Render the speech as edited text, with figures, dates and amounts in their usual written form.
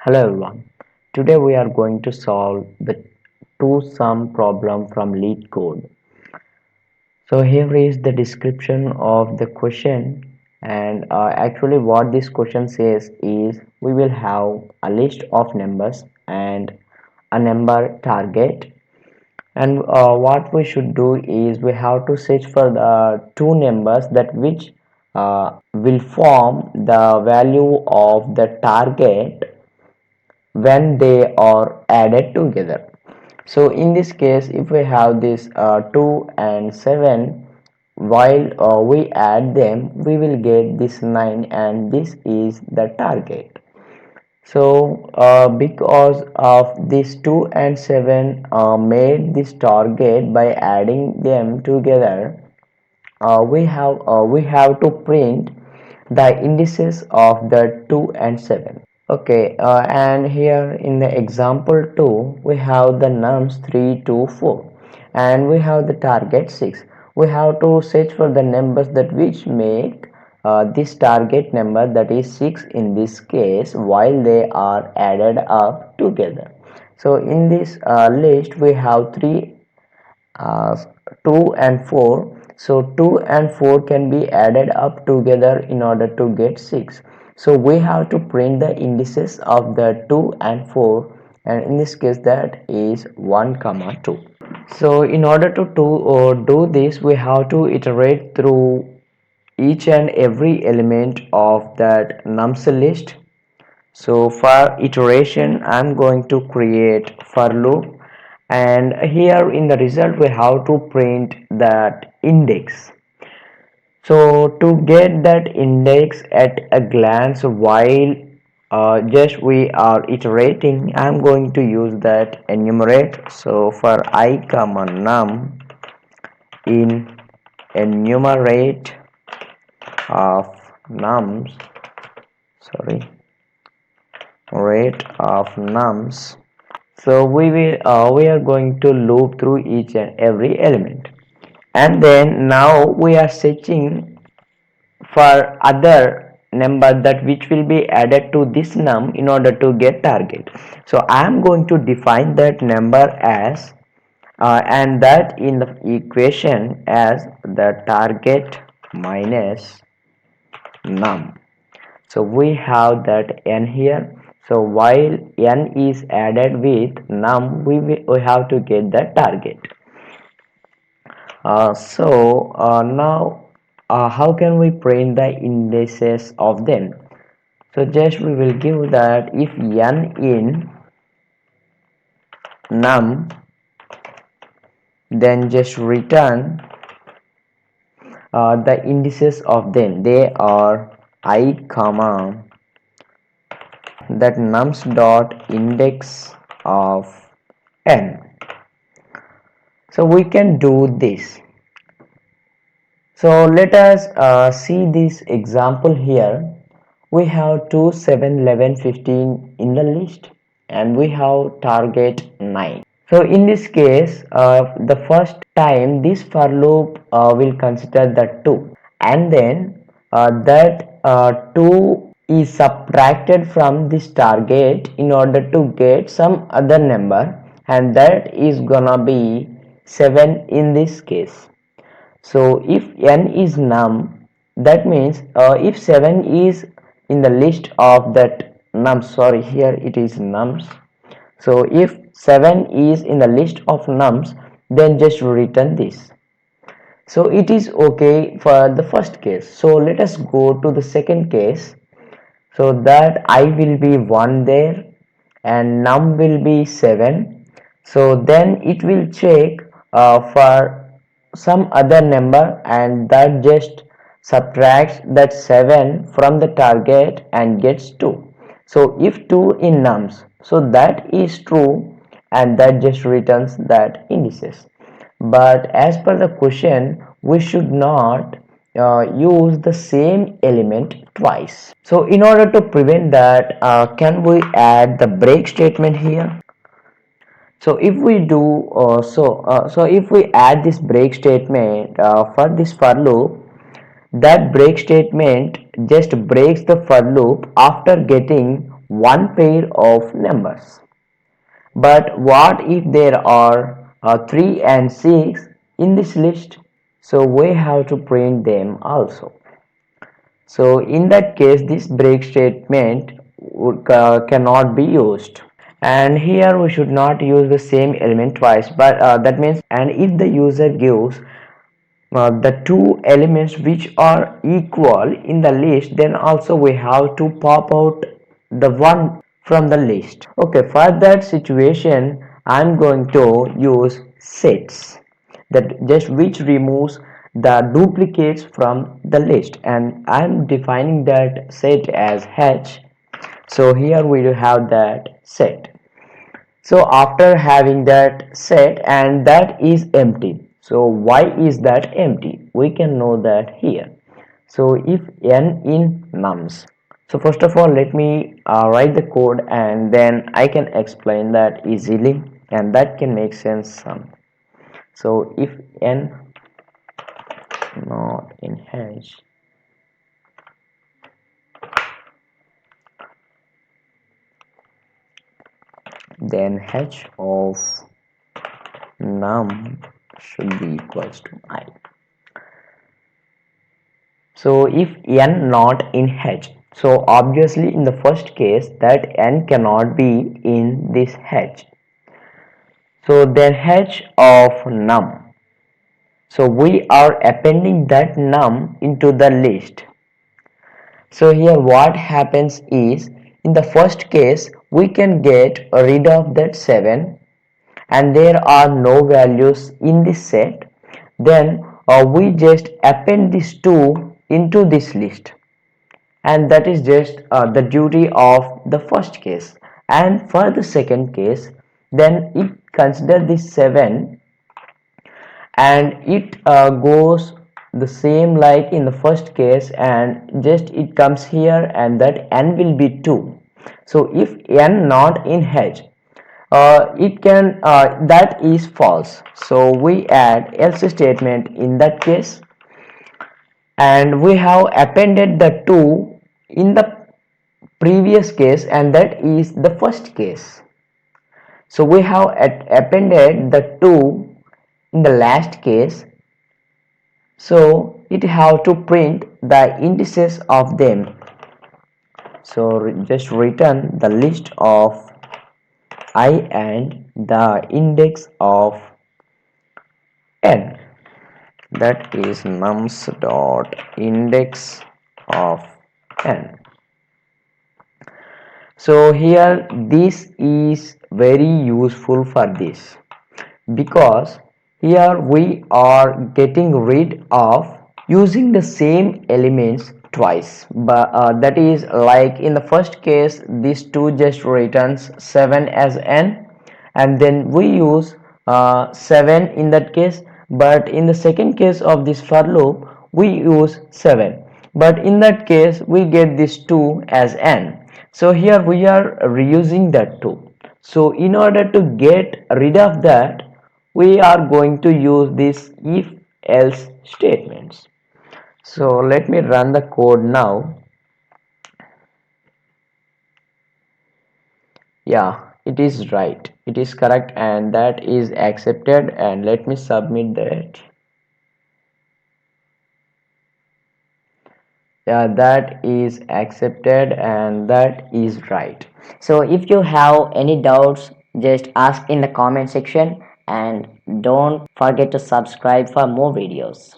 Hello everyone. Today we are going to solve the two sum problem from LeetCode. So here is the description of the question, and actually what this question says is we will have a list of numbers and a number target, and what we should do is we have to search for the two numbers that which will form the value of the target when they are added together. So in this case, if we have this 2 and 7, while we add them, we will get this 9, and this is the target. So because of these 2 and 7 made this target by adding them together, we have to print the indices of the 2 and 7. Okay, and here in the example 2, we have the nums 3 to 4, and we have the target 6. We have to search for the numbers that which make this target number, that is 6 in this case, while they are added up together. So in this list we have 3, uh, 2 and 4. So 2 and 4 can be added up together in order to get 6. So we have to print the indices of the 2 and 4, and in this case that is 1 comma 2. So in order to do this, we have to iterate through each and every element of that nums list. So for iteration, I'm going to create for loop, and here in the result we have to print that index. So to get that index at a glance, while just we are iterating, I'm going to use that enumerate. So for I comma num in enumerate of nums, sorry, rate of nums. So we are going to loop through each and every element, and then now we are searching for other number that which will be added to this num in order to get target. So I am going to define that number as and that in the equation as the target minus num. So we have that n here. So while n is added with num, we have to get the target. Now how can we print the indices of them? So just we will give that if n in num, then just return the indices of them. They are I comma that nums dot index of n. So we can do this. So let us see this example here. We have 2, 7, 11, 15 in the list, and we have target 9. So in this case, the first time this for loop will consider the 2, and then that 2 is subtracted from this target in order to get some other number, and that is gonna be 7 in this case. So if n is num, that means if 7 is in the list of that nums, sorry, here it is nums. So if 7 is in the list of nums, then just return this. So it is okay for the first case. So let us go to the second case. So that I will be 1 there and num will be 7. So then it will check for some other number, and that just subtracts that 7 from the target and gets 2. So if 2 in nums, so that is true, and that just returns that indices. But as per the question, we should not use the same element twice. So in order to prevent that, can we add the break statement here? So if we do so if we add this break statement for this for loop, that break statement just breaks the for loop after getting one pair of numbers. But what if there are 3 and 6 in this list? So we have to print them also. So in that case, this break statement cannot be used. And here we should not use the same element twice, but that means, and if the user gives the two elements which are equal in the list, then also we have to pop out the one from the list. Okay, for that situation I'm going to use sets, that just which removes the duplicates from the list, and I'm defining that set as h. So here we do have that set. So after having that set, and that is empty. So why is that empty? We can know that here. So if n in nums. So first of all, let me write the code, and then I can explain that easily, and that can make sense some. So if n not in hash, then h of num should be equals to I. So if n not in h, so obviously in the first case that n cannot be in this h. So then h of num. So we are appending that num into the list. So here what happens is, in the first case we can get rid of that 7 and there are no values in this set. Then we just append these 2 into this list, and that is just the duty of the first case. And for the second case, then it consider this 7 and it goes the same like in the first case, and just it comes here, and that n will be 2. So if n not in h, it can that is false, so we add else statement in that case, and we have appended the 2 in the previous case, and that is the first case. So we have appended the 2 in the last case, so it have to print the indices of them. So just return the list of I and the index of n, that is nums dot index of n. So here this is very useful for this, because here we are getting rid of using the same elements twice, but that is like in the first case this 2 just returns 7 as n, and then we use 7 in that case, but in the second case of this for loop we use 7, but in that case we get this 2 as n. So here we are reusing that 2. So in order to get rid of that, we are going to use this if else statements. So let me run the code now. Yeah, it is right, it is correct, and that is accepted, and let me submit that. Yeah, that is accepted and that is right. So if you have any doubts, just ask in the comment section and don't forget to subscribe for more videos.